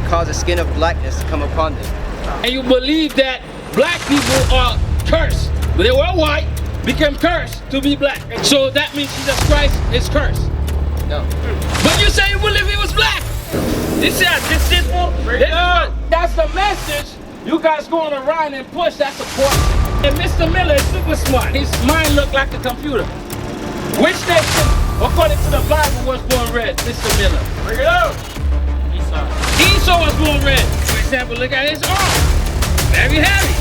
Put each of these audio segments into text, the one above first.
cause a skin of blackness to come upon them. And you believe that black people are cursed. They were white, became cursed to be black. So that means Jesus Christ is cursed. No. But you say you believe he was black. This is deceitful. That's the message you guys going around and push. That's the point. And Mr. Miller is super smart. His mind looked like a computer. Which nation, according to the Bible, was born red? Mr. Miller. Bring it out. Esau was born red. For example, look at his arm. Very heavy.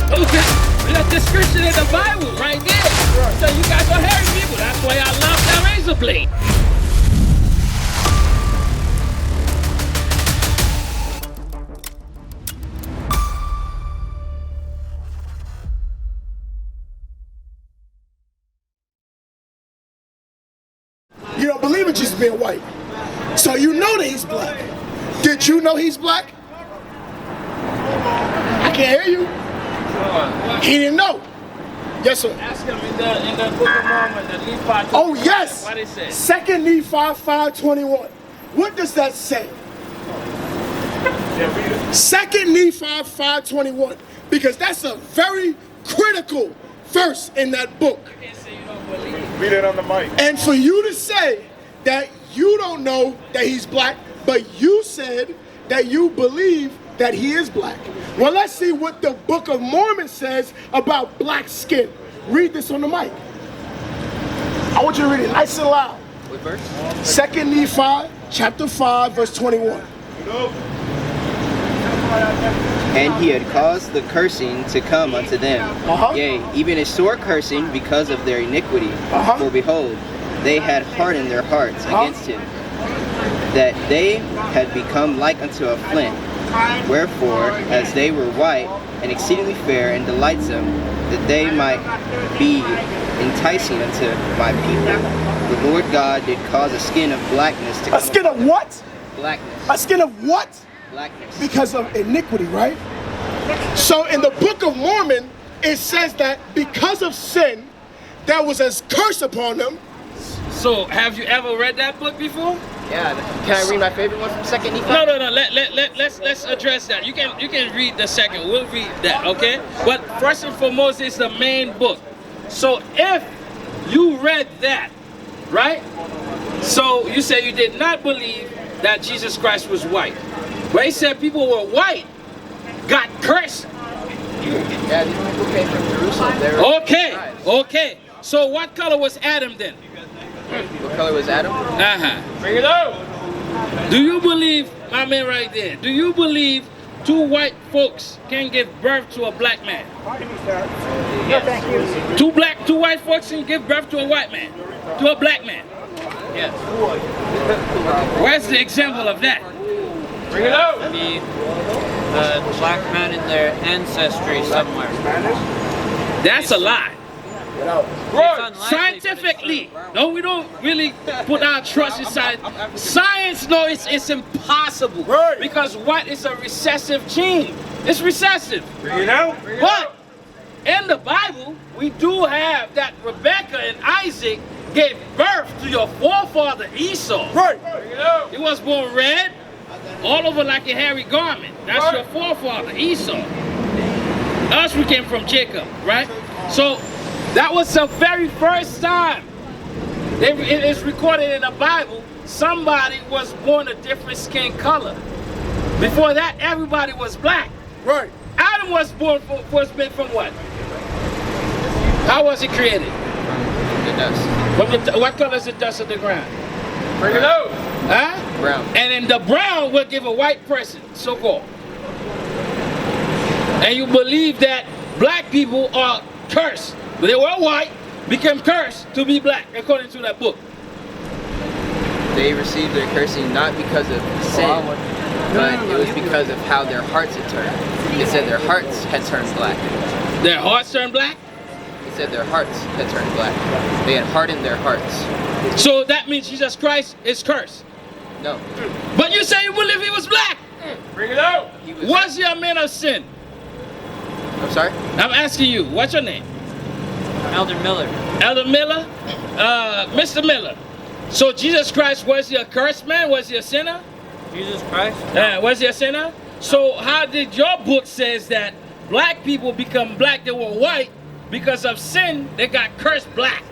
Okay. Look, description in the Bible right there. So you guys are hairy people. That's why I love that razor blade. You don't believe in Jesus being white. So you know that he's black. Did you know he's black? I can't hear you. He didn't know. Yes, sir. Ask him in the Book of Mormon, the Nephi. Oh, yes. What it says? 2 Nephi 5:21. What does that say? 2 Nephi 5:21. Because that's a very critical verse in that book. Read it on the mic. And for you to say that you don't know that he's black, but you said that you believe that he is black. Well, let's see what the Book of Mormon says about black skin. Read this on the mic. I want you to read it nice and loud. What verse? 2 Nephi chapter 5 verse 21. And he had caused the cursing to come unto them, yea, even a sore cursing because of their iniquity. For behold, they had hardened their hearts against him, that they had become like unto a flint. Wherefore, as they were white and exceedingly fair and delightsome, that they might be enticing unto my people, the Lord God did cause a skin of blackness to come. A skin of what? Blackness. A skin of what? Blackness. Because of iniquity, right? So in the Book of Mormon, it says that because of sin, there was a curse upon them. So, have you ever read that book before? Yeah. Can I read my favorite one from 2 Nephi? No. Let's address that. You can read the second. We'll read that, okay? But first and foremost, it's the main book. So if you read that, right? So you say you did not believe that Jesus Christ was white. But he said people were white, got cursed. Yeah, these people came from Jerusalem. Okay. So what color was Adam then? What color was Adam? Bring it out. Do you believe, my man right there, do you believe two white folks can give birth to a black man? No, thank you. Two white folks can give birth to a white man, to a black man. Yes. Where's the example of that? Bring it out. The black man in their ancestry somewhere. That's a lie. Right. Scientifically, no, we don't really put our trust in science. Science knows it's impossible because what is a recessive gene? It's recessive. Bring it out. But in the Bible, we do have that Rebecca and Isaac gave birth to your forefather Esau. Right. He was born red, all over like a hairy garment. That's your forefather Esau. Us, we came from Jacob, right? So that was the very first time it is recorded in the Bible somebody was born a different skin color. Before that, everybody was black. Right. Adam was made from what? How was he created? The dust. What color is the dust of the ground? Bring it out. Huh? Brown. And then the brown will give a white person, so-called. And you believe that black people are cursed. But they were white, became cursed to be black, according to that book. They received their cursing not because of sin, but it was because of how their hearts had turned. It said their hearts had turned black. Their hearts turned black? It said their hearts had turned black. They had hardened their hearts. So that means Jesus Christ is cursed. No. But you say you believe he was black. Bring it out. Was he a man of sin? I'm sorry? I'm asking you, what's your name? Elder Miller. Elder Miller? Mr. Miller. So Jesus Christ, was he a cursed man? Was he a sinner? Jesus Christ? Was he a sinner? So how did your book says that black people become black? They were white because of sin. They got cursed black.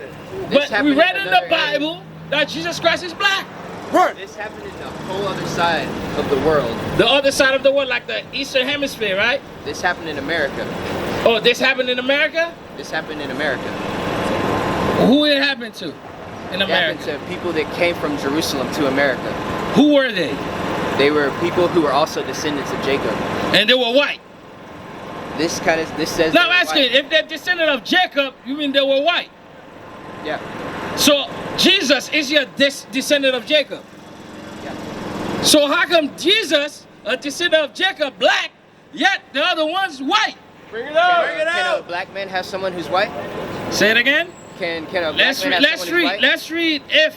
But we read in the Bible that Jesus Christ is black. Right. This happened in the whole other side of the world. The other side of the world, like the Eastern Hemisphere, right? This happened in America. Oh, this happened in America? This happened in America. Who it happened to in It America? happened to people that came from Jerusalem to America. Who were they? They were people who were also descendants of Jacob. And they were white. This says. Now they were I'm asking, white. if they're descendant of Jacob, you mean they were white? Yeah. So Jesus is your descendant of Jacob. Yeah. So how come Jesus, a descendant of Jacob, black, yet the other one's white? Bring it out. Can a black man have someone who's white? Say it again. Can a black Let's man read. have someone who's white? Let's read. If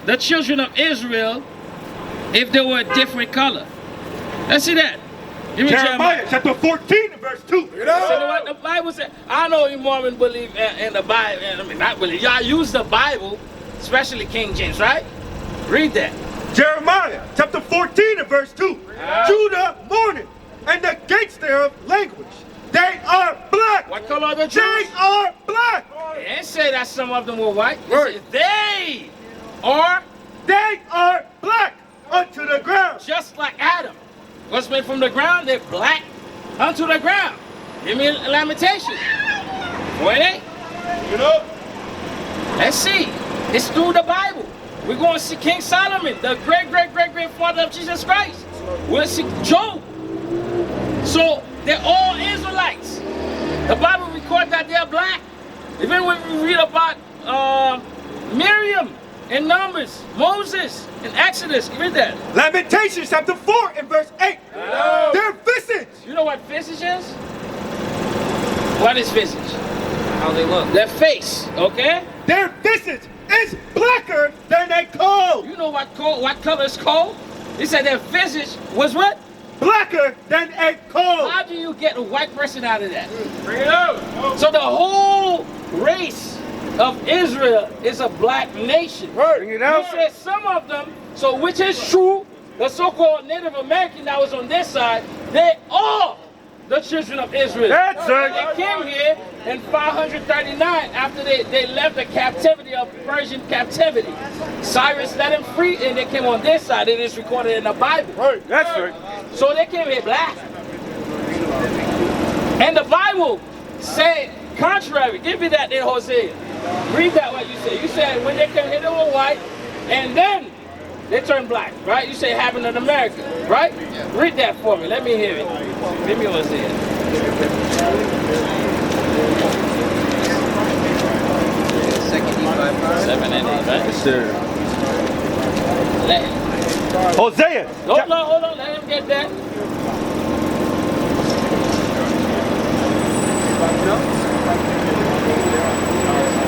the children of Israel, if they were a different color, let's see that. Give me Jeremiah chapter 14 and verse 2. So what the Bible said. I know you Mormon believe in the Bible. I mean, not believe. Y'all use the Bible, especially King James, right? Read that. Jeremiah chapter 14 and verse 2. Judah mourning, and the gates thereof languish. They are black. What color are the They Jews? are black. It didn't say that some of them were white. It said they are They are black unto the ground. just like Adam was made from the ground. They're black unto the ground. Give me Lamentation. Were they? You know? Let's see. It's through the Bible. We're going to see King Solomon, the great father of Jesus Christ. We'll see Job. So they're all Israelites. The Bible records that they're black. Even when we read about Miriam in Numbers, Moses in Exodus, read that. Lamentations chapter 4 and verse 8. Their visage. You know what visage is? What is visage? How they look. Their face, okay? Their visage is blacker than a coal. You know what color is coal? He said their visage was what? Blacker than a coal. How do you get a white person out of that? Bring it out. So the whole race of Israel is a black nation. Bring it You out. said some of them, so which is true, the so-called Native American that was on this side, they are the children of Israel. That's right. They came here in 539 after they left the captivity of Persian captivity. Cyrus let them free and they came on this side. It is recorded in the Bible. Right. That's right. So they came here black. And the Bible said contrary. Give me that in Hosea. Read that what you said. You said when they came here they were white and then they turned black, right? You say it happened in America, right? Yeah. Read that for me. Let me hear it. Give me Hosea. 7 and 8, right? Yes, sir. Let, Hosea. hold on. Let him get that.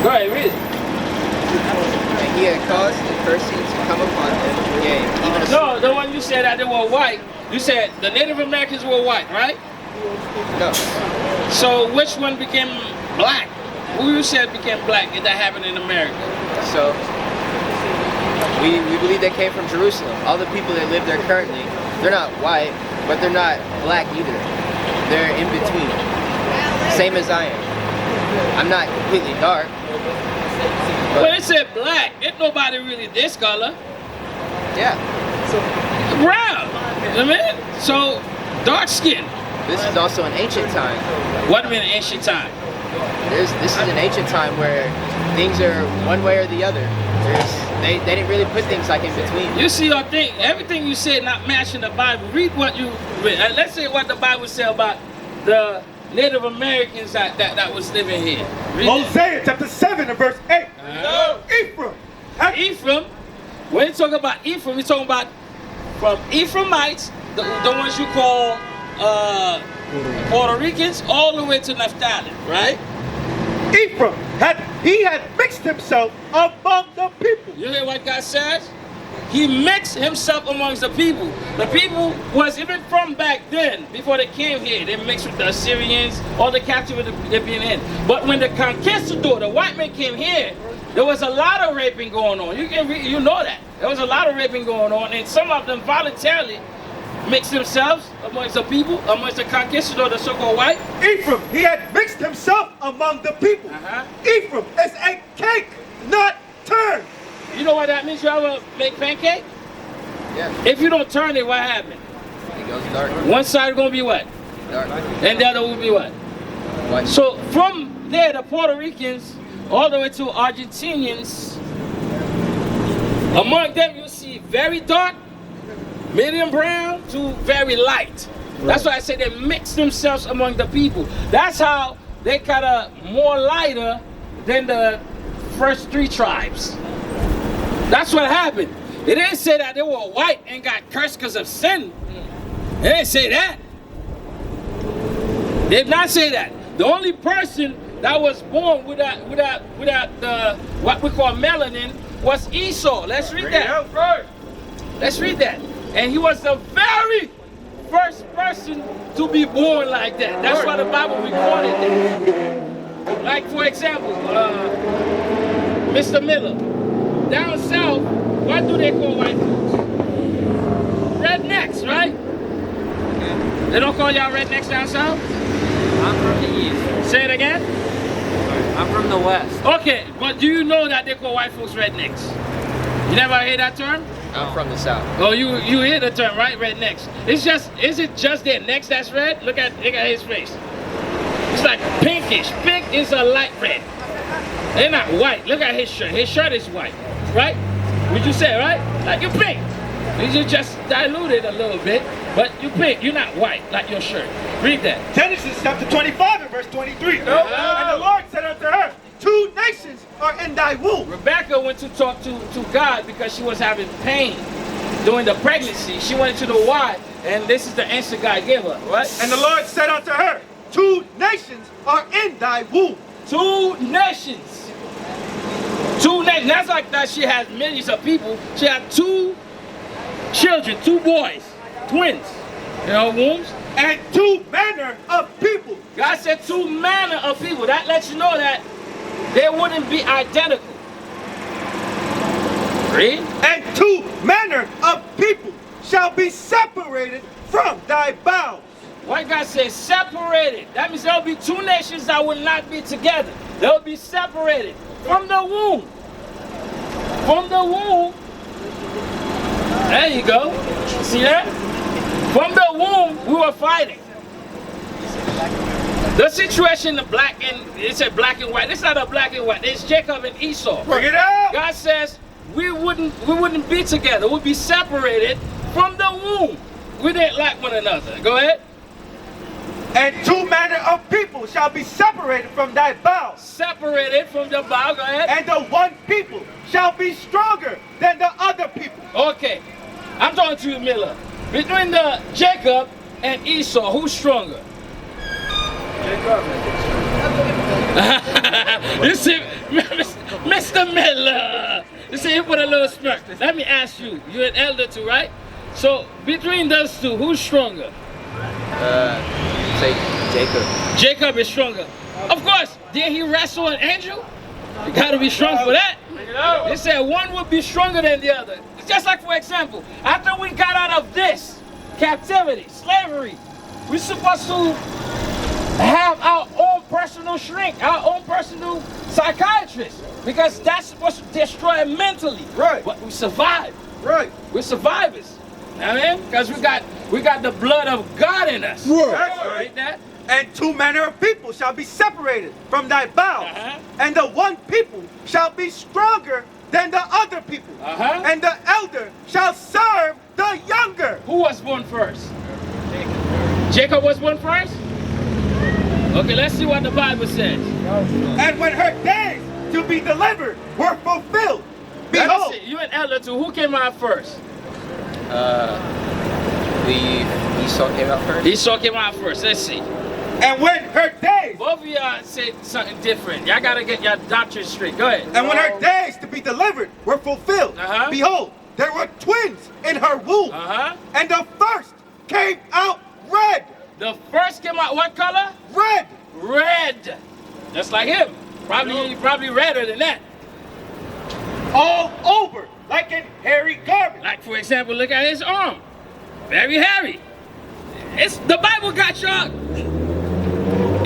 Go ahead, read it. And he had caused the cursing to come upon them. Yea, even a No, the one you said that they were white. You said the Native Americans were white, right? no. So which one became black? Who you said became black? Did that happen in America? So we believe they came from Jerusalem. All the people that live there currently, they're not white, but they're not black either. They're in between. Same as I am. I'm not completely dark. But it said black. Ain't nobody really this color. Yeah. Brown. I mean, so dark skin. This is also an ancient time. What do you mean ancient time? This is an ancient time where things are one way or the other. They didn't really put things like in between. You see your thing, everything you said not matching the Bible. Read what you read. Let's say what the Bible said about the Native Americans that was living here. Read it. Hosea chapter 7 and verse 8. Ephraim. Ephraim, when you talk about Ephraim, we're talking about from Ephraimites, the ones you call Puerto Ricans, all the way to Naphtali, right? Ephraim had mixed himself among the people. You hear what God says? He mixed himself amongst the people. The people was even from back then, before they came here, they mixed with the Assyrians, all the captivity they've been in. But when the conquistador, the white man came here, there was a lot of raping going on. You know that. There was a lot of raping going on, and some of them voluntarily mixed themselves amongst the people, amongst the conquistadors, the so-called white. Ephraim, he had mixed himself among the people. Ephraim is a cake, not turned. You know what that means? You ever make pancake? Yeah. If you don't turn it, what happens? It goes dark. One side is going to be what? Dark. And the other will be what? White. So from there, the Puerto Ricans, all the way to Argentinians, among them you see very dark, medium brown to very light. That's why I say they mix themselves among the people. That's how they kind of more lighter than the first three tribes. That's what happened. It didn't say that they were white and got cursed because of sin. It didn't say that. They did not say that. The only person that was born without what we call melanin was Esau. Let's read that. Let's read that. And he was the very first person to be born like that. That's why the Bible recorded that. Like for example, Mr. Miller. Down south, what do they call white folks? Rednecks, right? They don't call y'all rednecks down south? I'm from the east. Say it again? I'm from the west. Okay, but do you know that they call white folks rednecks? You never heard that term? I'm from the south. Oh, you hear the term, right? Rednecks. Is it just their necks that's red? Look at his face. It's like pinkish. Pink is a light red. They're not white. Look at his shirt. His shirt is white, right? Would you say, right? Like you're pink. You just diluted a little bit, but you pink. You're not white like your shirt. Read that. Genesis chapter 25 and verse 23. And the Lord said unto her, 2 nations are in thy womb. Rebecca went to talk to God because she was having pain during the pregnancy. She wanted to know why, and this is the answer God gave her, right? And the Lord said unto her, 2 nations are in thy womb. 2 nations. 2 nations. That's like that she has millions of people. She had 2 children, 2 boys, twins in her wombs. And 2 manner of people. God said 2 manner of people. That lets you know that they wouldn't be identical. Read. And 2 manner of people shall be separated from thy bowels. What God says, separated. That means there will be 2 nations that will not be together. They will be separated from the womb. From the womb. There you go. See that? From the womb, we were fighting. The situation, the black and it's a black and white. It's not a black and white. It's Jacob and Esau. Bring it out. God says we wouldn't be together. We'd be separated from the womb. We didn't like one another. Go ahead. And 2 manner of people shall be separated from thy bowels. Separated from the bow. Go ahead. And the one people shall be stronger than the other people. Okay, I'm talking to you, Miller. Between the Jacob and Esau, who's stronger? You see, Mr. Miller. You see, he put a little smirk. Let me ask you. You're an elder too, right? So between those 2, who's stronger? Say Jacob. Jacob is stronger. Of course, did he wrestle an angel? You gotta be strong for that. They said one would be stronger than the other. It's just like, for example, after we got out of this captivity, slavery, we're supposed to have our own personal shrink, our own personal psychiatrist, because that's supposed to destroy it mentally. Right. But we survived. Right. We're survivors. You know what I mean? Because we got the blood of God in us. Right. That? And 2 manner of people shall be separated from thy bowels. And the one people shall be stronger than the other people. And the elder shall serve the younger. Who was born first? Jacob was born first? Okay, let's see what the Bible says. And when her days to be delivered were fulfilled, behold. You and elder too. Who came out first? Esau came out first. Esau came out first. Let's see. And when her days. Both of y'all said something different. Y'all gotta get your doctrine straight. Go ahead. And when her days to be delivered were fulfilled, behold, there were twins in her womb. And the first came out red. The first came out what color? Red. Red. Just like him. Probably redder than that. all over like a hairy garment. Like, for example, look at his arm. Very hairy. The Bible got y'all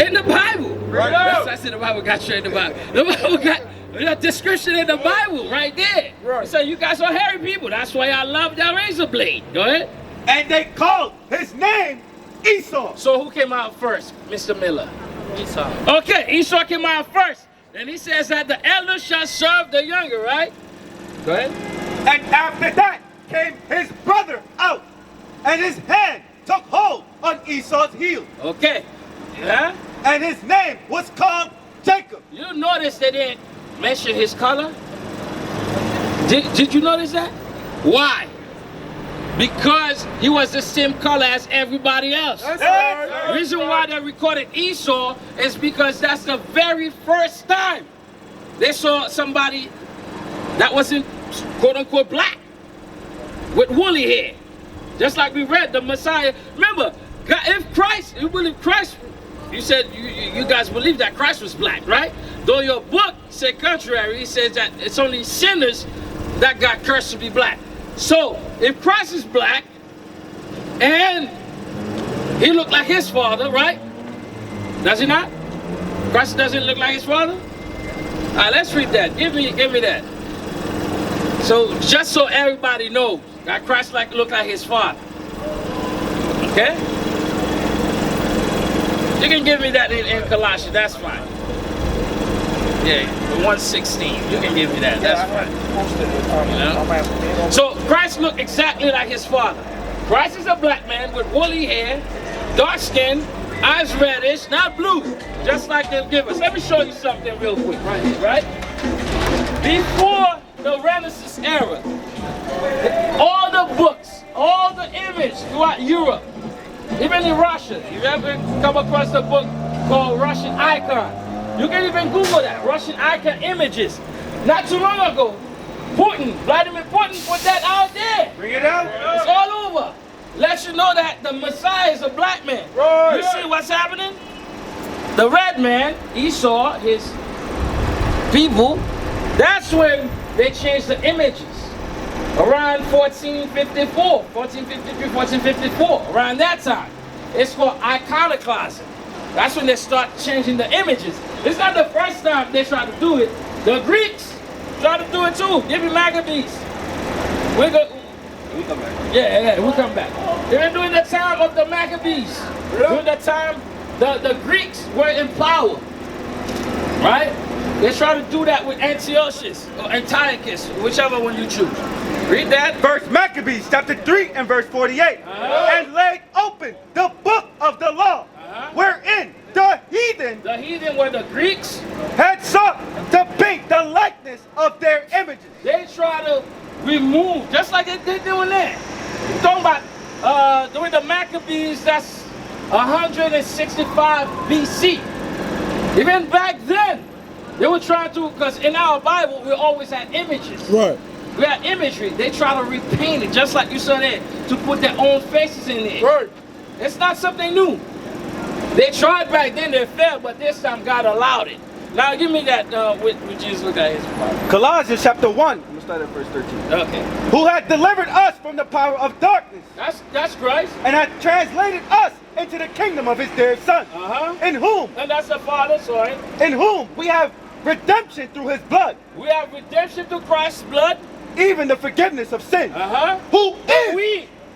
in the Bible. Right. That's I said the Bible got you in the Bible. The Bible got the description in the Bible right there. Right. So you guys are hairy people. That's why I love that razor blade. Go ahead. And they called his name Esau. So who came out first, Mr. Miller? Esau. Okay, Esau came out first. Then he says that the elder shall serve the younger, right? Go ahead. And after that came his brother out, and his hand took hold on Esau's heel. Okay. Yeah? And his name was called Jacob. You notice they didn't mention his color? Did you notice that? Why? Because he was the same color as everybody else. That's right. The reason why they recorded Esau is because that's the very first time they saw somebody that wasn't quote unquote black with woolly hair. Just like we read the Messiah. Remember, God, if Christ, you believe Christ, you said you guys believe that Christ was black, right? Though your book said contrary, it says that it's only sinners that got cursed to be black. So if Christ is black and he looked like his father, right? Does he not? Christ doesn't look like his father? All right, let's read that. Give me that. So just so everybody knows that Christ looked like his father. Okay? You can give me that in Colossians, that's fine. Yeah, the 1:16. You can give me that, that's fine. You know? So Christ looked exactly like his father. Christ is a black man with woolly hair, dark skin, eyes reddish, not blue, just like they'll give us. Let me show you something real quick, right? Before the Renaissance era, all the books, all the images throughout Europe, even in Russia, you ever come across a book called Russian Icon? You can even Google that, Russian Icon images. Not too long ago, Vladimir Putin put that out there. Bring it out. It's all over. Let you know that the Messiah is a black man. Right. You see what's happening? The red man, Esau, his people, that's when they changed the images. Around 1453, 1454, around that time. It's called iconoclasm. That's when they start changing the images. It's not the first time they try to do it. The Greeks try to do it too. Give me Maccabees. We come back. Yeah, we'll come back. Even during the time of the Maccabees, during the time the Greeks were in power, right? They try to do that with Antiochus or Antiochus, whichever one you choose. Read that. First Maccabees chapter 3 and verse 48. And laid open the book of the law, wherein the heathen were the Greeks, had sought to paint the likeness of their images. they try to remove, just like they're doing that. You're talking about during the Maccabees, that's 165 BC. Even back then, they were trying to, because in our Bible, we always had images. Right. We had imagery. They try to repaint it, just like you saw there, to put their own faces in there. Right. It's not something new. They tried back then, they failed, but this time God allowed it. Now give me that with Jesus. Look at his Bible. Colossians chapter 1. I'm going to start at verse 13. Okay. Who had delivered us from the power of darkness That's Christ. and had translated us into the kingdom of his dear Son, in whom And that's the Father, sorry. in whom we have redemption through his blood, We have redemption through Christ's blood. even the forgiveness of sin. Who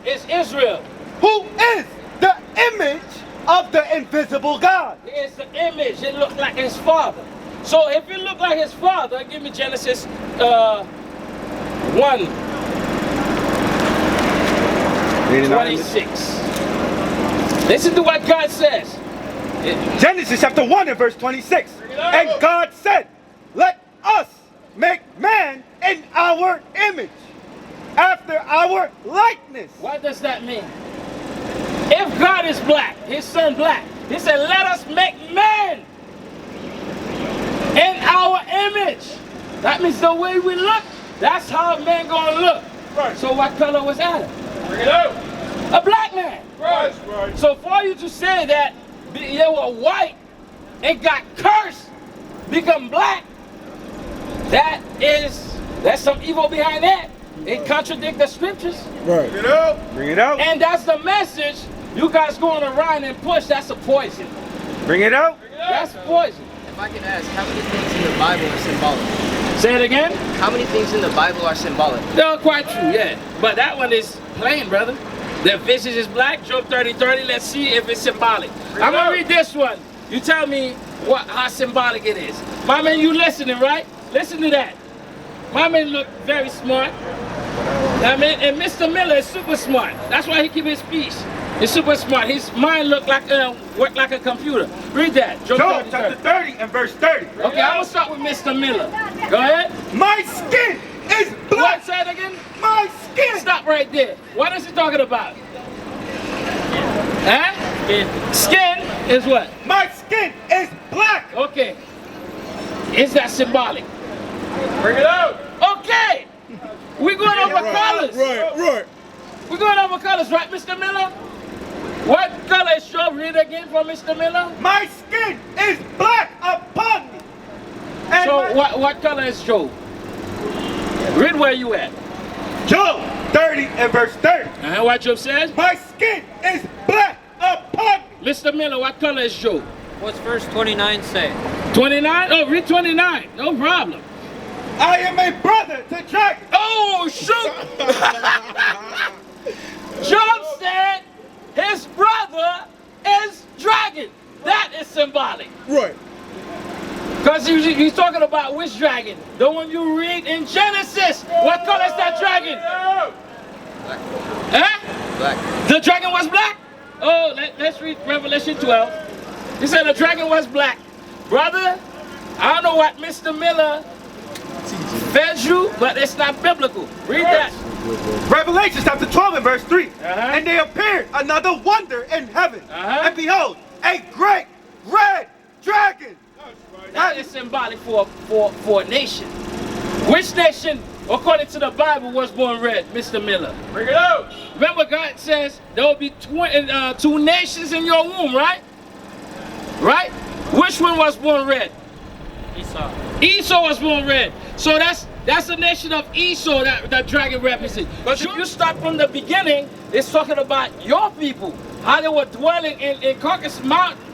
is Israel. Who is the image of the invisible God. He is the image. It looked like his father. So if it looked like his father, give me Genesis 1:26. Listen to what God says. Genesis chapter 1 and verse 26. And God said, let us make man in our image, after our likeness. What does that mean? If God is black, his son black, he said, let us make man in our image. That means the way we look, that's how man gonna look. Right. So what color was Adam? A black man. Right. So for you to say that they were white and got cursed, become black, that is There's some evil behind that. It contradicts the scriptures. Right. Bring it out. Bring it out. And that's the message. You guys going around and push, that's a poison. Bring it out. That's poison. If I can ask, how many things in the Bible are symbolic? Say it again. How many things in the Bible are symbolic? No, quite true, yeah. But that one is plain, brother. The vision is black, Job 30:30. Let's see if it's symbolic. I'm gonna read this one. You tell me how symbolic it is. My man, you listening, right? Listen to that. My man look very smart. I mean, and Mr. Miller is super smart. That's why he keep his peace. He's super smart. His mind work like a computer. Read that. Job chapter 30 and verse 30. Okay, I'm gonna start with Mr. Miller. Go ahead. My skin is black. What? Say it again. My skin. Stop right there. What is he talking about? Huh? Skin is what? My skin is black. Okay. Is that symbolic? Bring it out. Okay. We're going over colors. Right. We're going over colors, right, Mr. Miller? What color is Job? Read again for Mr. Miller. My skin is black upon me. And So what color is Job? Read where you at. Job 30 and verse 30. And what Job says? My skin is black upon me. Mr. Miller, what color is Job? What's verse 29 say? 29? Oh, read 29. No problem. I am a brother to dragon. Oh, shoot! Job said his brother is dragon. That is symbolic. Right. Because he's talking about which dragon? The one you read in Genesis. What color is that dragon? Black. Huh? Black. The dragon was black? Oh, let's read Revelation 12. He said the dragon was black. Brother, I don't know what Mr. Miller fed you, but it's not biblical. Read that. Revelation chapter 12 and verse 3. And there appeared another wonder in heaven. And behold, a great red dragon. That is symbolic for a nation. Which nation, according to the Bible, was born red, Mr. Miller? Bring it out. Remember God says there will be two nations in your womb, right? Right? Which one was born red? Esau. Esau was born red. So that's the nation of Esau that dragon represents. But if you start from the beginning, it's talking about your people, how they were dwelling in Caucasus Mountain.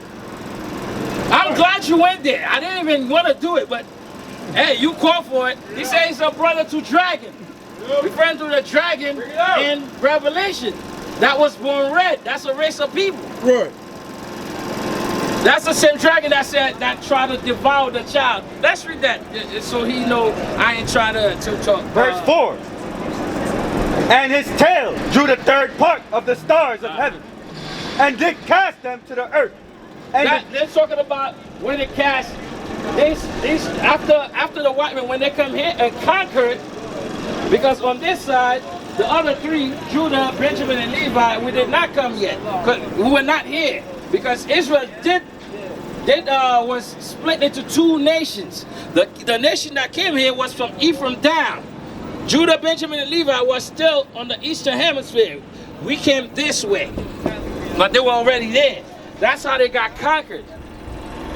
I'm glad you went there. I didn't even want to do it, but hey, you called for it. He says he's a brother to dragon. Referring to the dragon in Revelation that was born red. That's a race of people. Right. That's the same dragon that tried to devour the child. Let's read that so he know I ain't trying to talk. Verse 4. And his tail drew the third part of the stars of heaven, and did cast them to the earth. And They're talking about when it cast these after the white men, when they come here and conquered, because on this side the other three, Judah, Benjamin, and Levi, we did not come yet. We were not here because Israel was split into two nations. The nation that came here was from Ephraim down. Judah, Benjamin, and Levi was still on the eastern hemisphere. We came this way, but they were already there. That's how they got conquered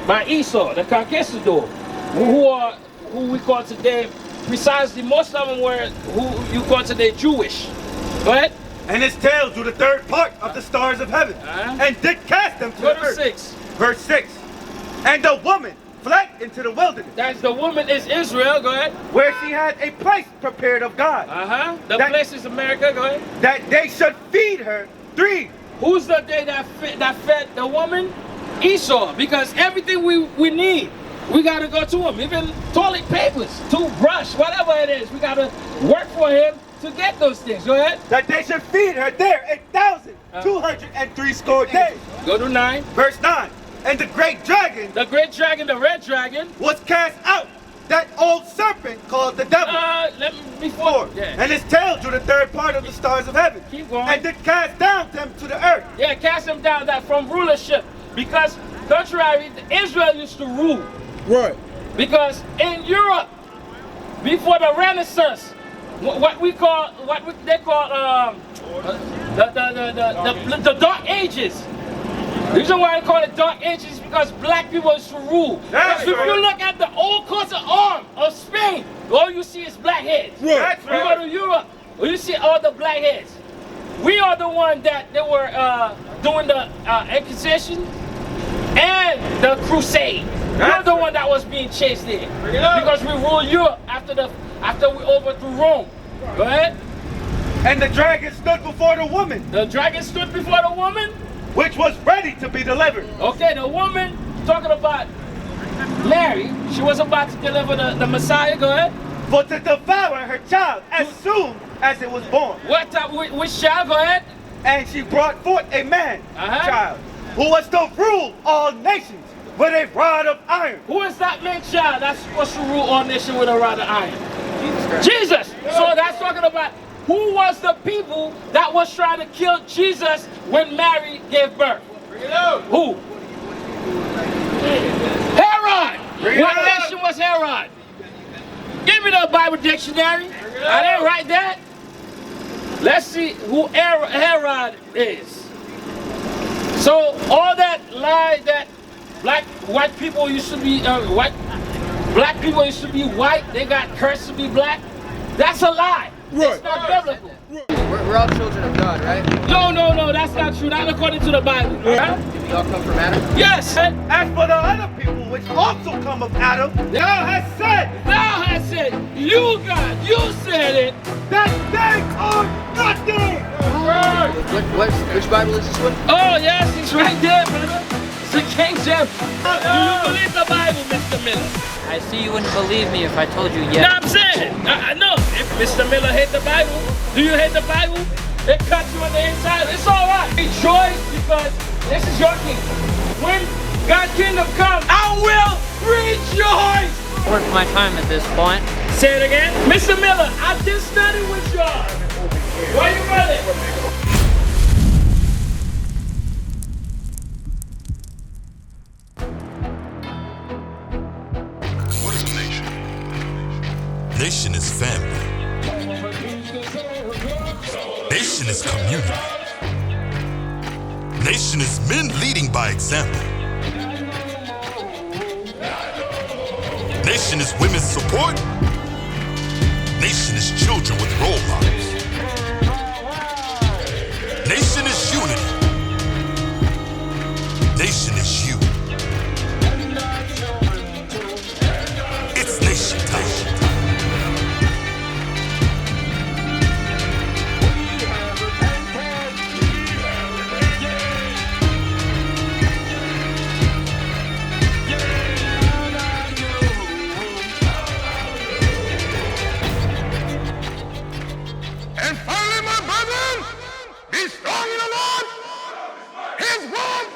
by Esau, the conquistador, who we call today, precisely most of them were who you call today Jewish. Go ahead. And his tail drew the third part of the stars of heaven, and did cast them to the earth. 6. Verse 6. And the woman fled into the wilderness. That's the woman is Israel. Go ahead. Where she had a place prepared of God. The place is America. Go ahead. That they should feed her 3. Who's the day that fed the woman? Esau. Because everything we need, we got to go to him. Even toilet papers, toothbrush, whatever it is, we got to work for him to get those things. Go ahead. That they should feed her there 1,203 score days. Go to 9. Verse 9. And the great dragon, the red dragon, was cast out, that old serpent called the devil. Before. Yeah. And his tail drew the third part of the stars of heaven. Keep going. And did cast down them to the earth. Yeah, cast them down that from rulership. Because contrary, Israel used to rule. Right. Because in Europe, before the Renaissance, what they call the Dark Ages. The reason why I call it Dark Ages is because black people used to rule. If you look at the old coat of arms of Spain, all you see is black heads. Right. You go to Europe, you see all the black heads. We are the one that they were doing the Inquisition and the Crusade. We're the one that was being chased there because we ruled Europe after we overthrew Rome. Go ahead. And the dragon stood before the woman. The dragon stood before the woman, which was ready to be delivered. Okay, the woman talking about Mary. She was about to deliver the Messiah. Go ahead. For to devour her child as soon as it was born. What type? Which child? Go ahead. And she brought forth a man, child, who was to rule all nations with a rod of iron. Who is that man child that's supposed to rule all nations with a rod of iron? Jesus. So that's talking about who was the people that was trying to kill Jesus when Mary gave birth? Who? Herod. What nation was Herod? Give me the Bible dictionary. I didn't write that. Let's see who Herod is. So all that lie that white people used to be black people used to be white, they got cursed to be black. That's a lie. Right. It's not biblical. We're all children of God, right? No, that's not true. Not according to the Bible. Right? Did we all come from Adam? Yes. As for the other people which also come of Adam, thou hast said, you God, you said it, that they are nothing. Which Bible is this one? Oh yes, it's right there, brother. It's the King James. Do you believe the Bible, Mr. Miller? I see you wouldn't believe me if I told you yes. No, I'm saying, no. If Mr. Miller hate the Bible, do you hate the Bible? It cuts you on the inside. It's all right. Rejoice because this is your kingdom. When God's kingdom comes, I will rejoice. Worth my time at this point. Say it again. Mr. Miller, I just studied with y'all. Why you running? What is a nation? Nation is family. Nation is community. Nation is men leading by example. Nation is women's support. Nation is children with role models. Nation is unity. Nation is you. It's nation time. And finally, my brethren, be strong in the Lord, His word